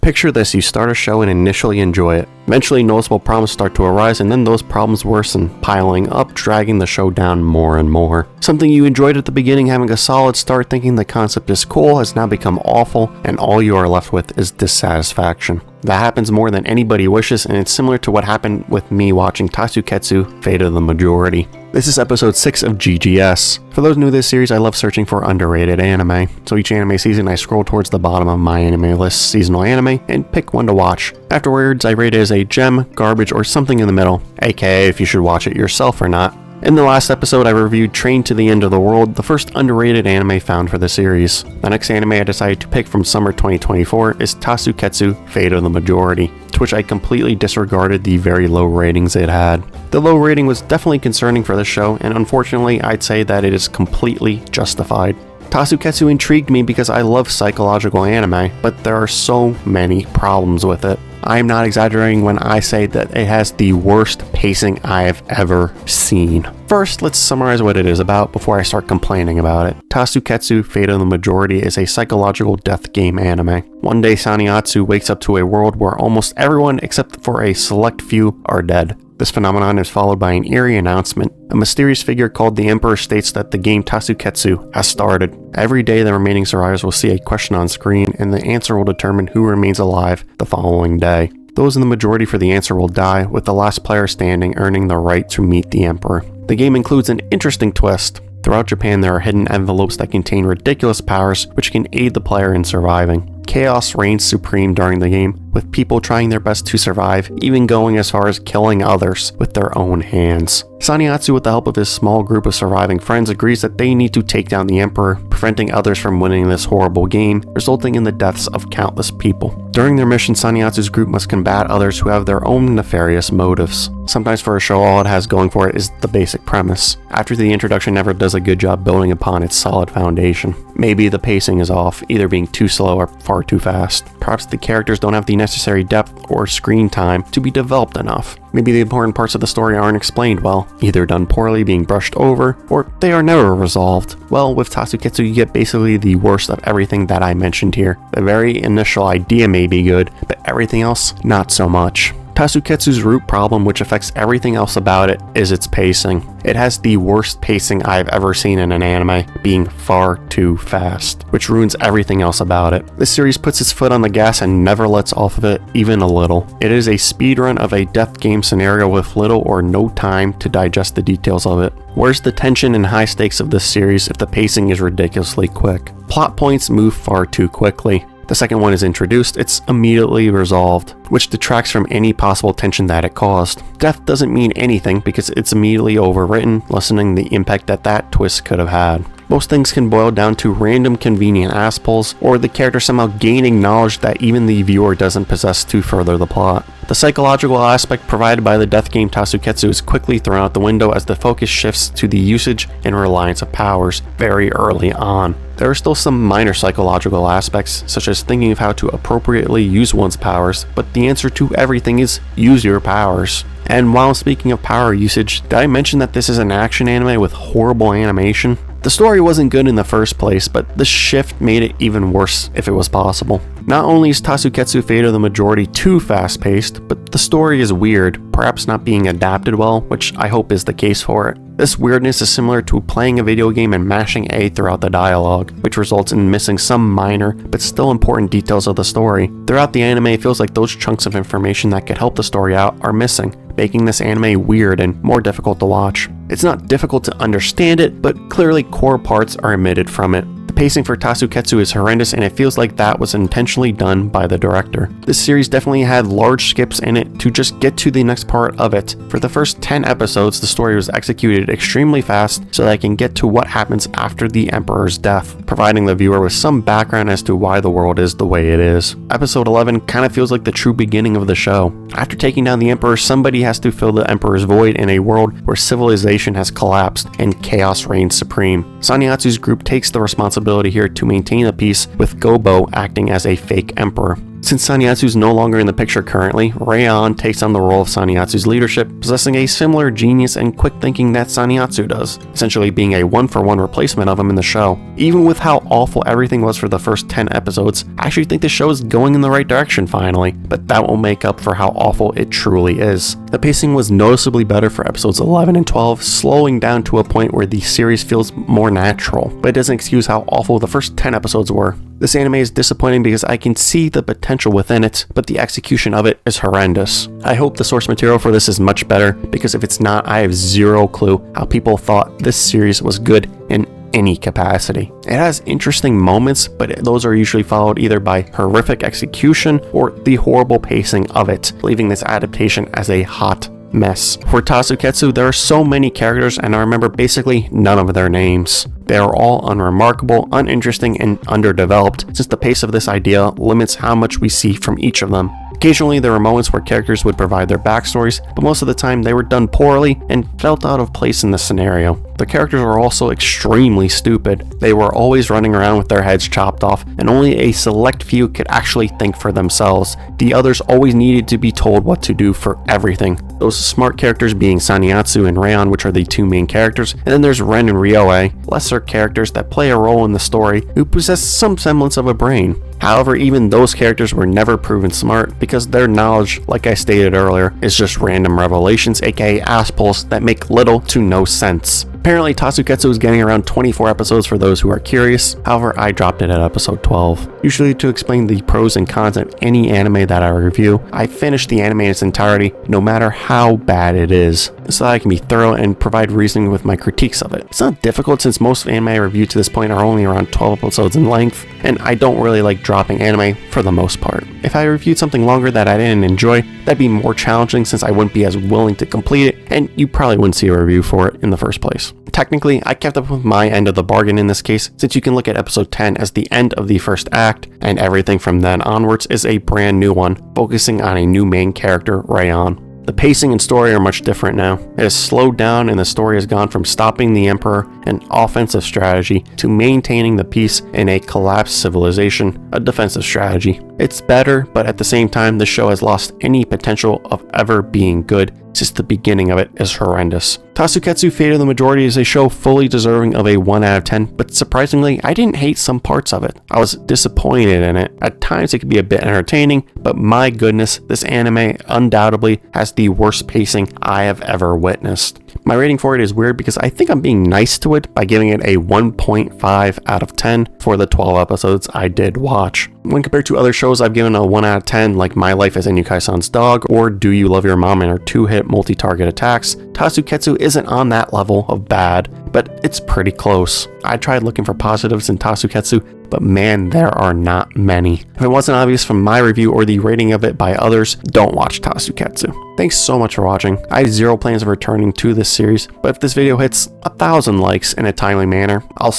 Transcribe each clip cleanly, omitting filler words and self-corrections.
Picture this, you start a show and initially enjoy it. Eventually noticeable problems start to arise and then those problems worsen, piling up, dragging the show down more and more. Something you enjoyed at the beginning having a solid start, thinking the concept is cool, has now become awful, and all you are left with is dissatisfaction. That happens more than anybody wishes, and it's similar to what happened with me watching Tasuketsu, Fate of the Majority. This is episode 6 of GGS. For those new to this series, I love searching for underrated anime. So each anime season I scroll towards the bottom of MyAnimelist seasonal anime and pick one to watch. Afterwards, I rate it as a gem, garbage, or something in the middle, aka if you should watch it yourself or not. In the last episode, I reviewed Train to the End of the World, the first underrated anime found for the series. The next anime I decided to pick from summer 2024 is Tasuketsu, Fate of the Majority, to which I completely disregarded the very low ratings it had. The low rating was definitely concerning for the show, and unfortunately, I'd say that it is completely justified. Tasuketsu intrigued me because I love psychological anime, but there are so many problems with it. I am not exaggerating when I say that it has the worst pacing I have ever seen. First, let's summarize what it is about before I start complaining about it. Tasuketsu, Fate of the Majority is a psychological death game anime. One day Saniyatsu wakes up to a world where almost everyone except for a select few are dead. This phenomenon is followed by an eerie announcement. A mysterious figure called the Emperor states that the game Tasuketsu has started. Every day the remaining survivors will see a question on screen, and the answer will determine who remains alive the following day. Those in the majority for the answer will die, with the last player standing earning the right to meet the Emperor. The game includes an interesting twist. Throughout Japan there are hidden envelopes that contain ridiculous powers which can aid the player in surviving. Chaos reigns supreme during the game, with people trying their best to survive, even going as far as killing others with their own hands. Saniyatsu, with the help of his small group of surviving friends, agrees that they need to take down the Emperor, preventing others from winning this horrible game, resulting in the deaths of countless people. During their mission, Saniyatsu's group must combat others who have their own nefarious motives. Sometimes for a show, all it has going for it is the basic premise. After the introduction never does a good job building upon its solid foundation. Maybe the pacing is off, either being too slow or far too fast. Perhaps the characters don't have the necessary depth or screen time to be developed enough. Maybe the important parts of the story aren't explained well, either done poorly, being brushed over, or they are never resolved. Well, with Tasuketsu you get basically the worst of everything that I mentioned here. The very initial idea may be good, but everything else, not so much. Tasuketsu's root problem, which affects everything else about it, is its pacing. It has the worst pacing I've ever seen in an anime, being far too fast, which ruins everything else about it. This series puts its foot on the gas and never lets off of it even a little. It is a speedrun of a death game scenario with little or no time to digest the details of it. Where's the tension and high stakes of this series if the pacing is ridiculously quick? Plot points move far too quickly. The second one is introduced, it's immediately resolved, which detracts from any possible tension that it caused. Death doesn't mean anything because it's immediately overwritten, lessening the impact that twist could have had. Most things can boil down to random convenient ass pulls, or the character somehow gaining knowledge that even the viewer doesn't possess to further the plot. The psychological aspect provided by the death game Tasuketsu is quickly thrown out the window as the focus shifts to the usage and reliance of powers very early on. There are still some minor psychological aspects, such as thinking of how to appropriately use one's powers, but the answer to everything is use your powers. And while speaking of power usage, did I mention that this is an action anime with horrible animation? The story wasn't good in the first place, but the shift made it even worse if it was possible. Not only is Tasuketsu Fate of the Majority too fast-paced, but the story is weird, perhaps not being adapted well, which I hope is the case for it. This weirdness is similar to playing a video game and mashing A throughout the dialogue, which results in missing some minor but still important details of the story. Throughout the anime, it feels like those chunks of information that could help the story out are missing, making this anime weird and more difficult to watch. It's not difficult to understand it, but clearly core parts are omitted from it. The pacing for Tasuketsu is horrendous, and it feels like that was intentionally done by the director. This series definitely had large skips in it to just get to the next part of it. For the first 10 episodes, the story was executed extremely fast so that I can get to what happens after the Emperor's death, providing the viewer with some background as to why the world is the way it is. Episode 11 kind of feels like the true beginning of the show. After taking down the Emperor, somebody has to fill the Emperor's void in a world where civilization has collapsed and chaos reigns supreme. Saniyatsu's group takes the responsibility here to maintain the peace, with Gobo acting as a fake emperor. Since Sanyasu is no longer in the picture currently, Rayon takes on the role of Sanyatsu's leadership, possessing a similar genius and quick thinking that Sanyatsu does, essentially being a one-for-one replacement of him in the show. Even with how awful everything was for the first 10 episodes, I actually think the show is going in the right direction finally, but that won't make up for how awful it truly is. The pacing was noticeably better for episodes 11 and 12, slowing down to a point where the series feels more natural, but it doesn't excuse how awful the first 10 episodes were. This anime is disappointing because I can see the potential within it, but the execution of it is horrendous. I hope the source material for this is much better, because if it's not, I have zero clue how people thought this series was good in any capacity. It has interesting moments, but those are usually followed either by horrific execution or the horrible pacing of it, leaving this adaptation as a hot mess. For Tasuketsu, there are so many characters and I remember basically none of their names. They are all unremarkable, uninteresting, and underdeveloped, since the pace of this idea limits how much we see from each of them. Occasionally there were moments where characters would provide their backstories, but most of the time they were done poorly and felt out of place in the scenario. The characters were also extremely stupid. They were always running around with their heads chopped off, and only a select few could actually think for themselves. The others always needed to be told what to do for everything. Those smart characters being Sanyatsu and Rayon, which are the two main characters, and then there's Ren and Ryoe, lesser characters that play a role in the story who possess some semblance of a brain. However, even those characters were never proven smart because their knowledge, like I stated earlier, is just random revelations, aka asspulls that make little to no sense. Apparently, Tasuketsu is getting around 24 episodes for those who are curious, however I dropped it at episode 12. Usually to explain the pros and cons of any anime that I review, I finish the anime in its entirety, no matter how bad it is, so that I can be thorough and provide reasoning with my critiques of it. It's not difficult since most anime I reviewed to this point are only around 12 episodes in length, and I don't really like dropping anime for the most part. If I reviewed something longer that I didn't enjoy, that'd be more challenging since I wouldn't be as willing to complete it, and you probably wouldn't see a review for it in the first place. Technically, I kept up with my end of the bargain in this case, since you can look at episode 10 as the end of the first act, and everything from then onwards is a brand new one, focusing on a new main character, Rayon. The pacing and story are much different now. It has slowed down and the story has gone from stopping the Emperor, an offensive strategy, to maintaining the peace in a collapsed civilization, a defensive strategy. It's better, but at the same time, the show has lost any potential of ever being good, since the beginning of it is horrendous. Tasuketsu Fate of the Majority is a show fully deserving of a 1 out of 10, but surprisingly, I didn't hate some parts of it. I was disappointed in it. At times it could be a bit entertaining, but my goodness, this anime undoubtedly has the worst pacing I have ever witnessed. My rating for it is weird because I think I'm being nice to it by giving it a 1.5 out of 10 for the 12 episodes I did watch. When compared to other shows I've given a 1 out of 10 like My Life as Enukai-san's Dog or Do You Love Your Mom and Her 2-hit multi-target attacks, Tasuketsu isn't on that level of bad, but it's pretty close. I tried looking for positives in Tasuketsu, but man, there are not many. If it wasn't obvious from my review or the rating of it by others, don't watch Tasuketsu. Thanks so much for watching. I have zero plans of returning to this series, but if this video hits 1,000 likes in a timely manner, I'll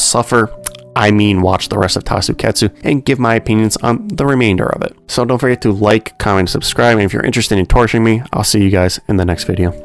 watch the rest of Tasuketsu and give my opinions on the remainder of it. So don't forget to like, comment, subscribe, and if you're interested in torturing me, I'll see you guys in the next video.